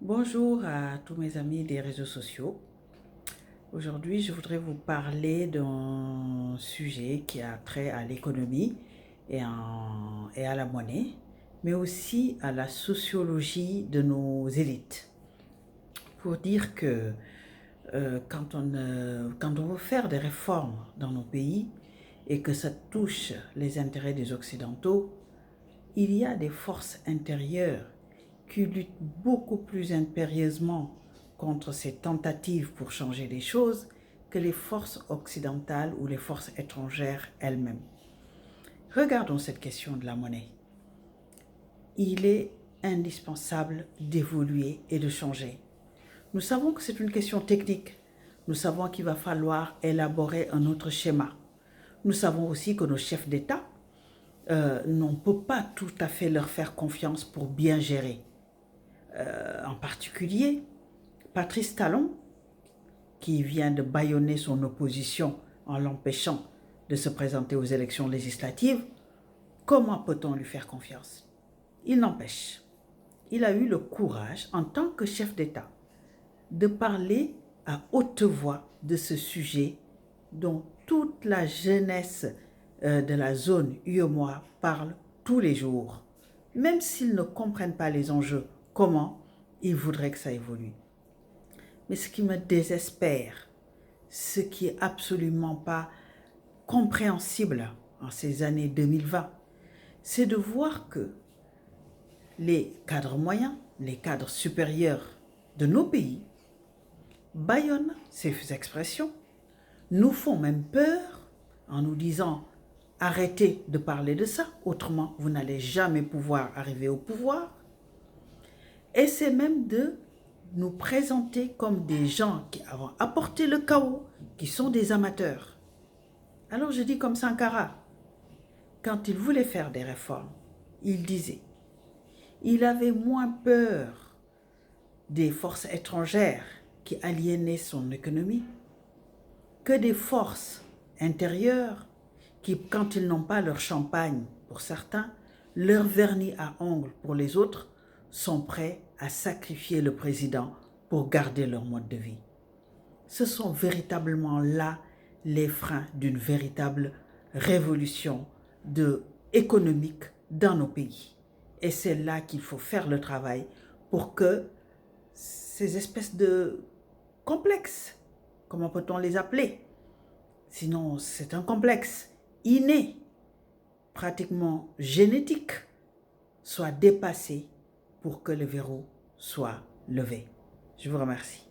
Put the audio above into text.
Bonjour à tous mes amis des réseaux sociaux. Aujourd'hui, je voudrais vous parler d'un sujet qui a trait à l'économie et à la monnaie, mais aussi à la sociologie de nos élites. Pour dire que quand on veut faire des réformes dans nos pays et que ça touche les intérêts des Occidentaux, il y a des forces intérieures qui luttent beaucoup plus impérieusement contre ces tentatives pour changer les choses que les forces occidentales ou les forces étrangères elles-mêmes. Regardons cette question de la monnaie. Il est indispensable d'évoluer et de changer. Nous savons que c'est une question technique. Nous savons qu'il va falloir élaborer un autre schéma. Nous savons aussi que nos chefs d'État, on ne peut pas tout à fait leur faire confiance pour bien gérer. En particulier, Patrice Talon, qui vient de bâillonner son opposition en l'empêchant de se présenter aux élections législatives, comment peut-on lui faire confiance? Il n'empêche, il a eu le courage, en tant que chef d'État, de parler à haute voix de ce sujet dont toute la jeunesse de la zone UEMOA parle tous les jours. Même s'ils ne comprennent pas les enjeux, comment ils voudraient que ça évolue. Mais ce qui me désespère, ce qui est absolument pas compréhensible en ces années 2020, c'est de voir que les cadres moyens, les cadres supérieurs de nos pays bâillonnent ces expressions, nous font même peur en nous disant « arrêtez de parler de ça, autrement vous n'allez jamais pouvoir arriver au pouvoir ». Et c'est même de nous présenter comme des gens qui ont apporté le chaos, qui sont des amateurs. Alors je dis comme Sankara, quand il voulait faire des réformes, il disait, il avait moins peur des forces étrangères qui aliénaient son économie que des forces intérieures qui, quand ils n'ont pas leur champagne pour certains, leur vernis à ongles pour les autres, sont prêts à sacrifier le président pour garder leur mode de vie. Ce sont véritablement là les freins d'une véritable révolution économique dans nos pays. Et c'est là qu'il faut faire le travail pour que ces espèces de complexes, comment peut-on les appeler? Sinon, c'est un complexe inné, pratiquement génétique, soit dépassé pour que le verrou soit levé. Je vous remercie.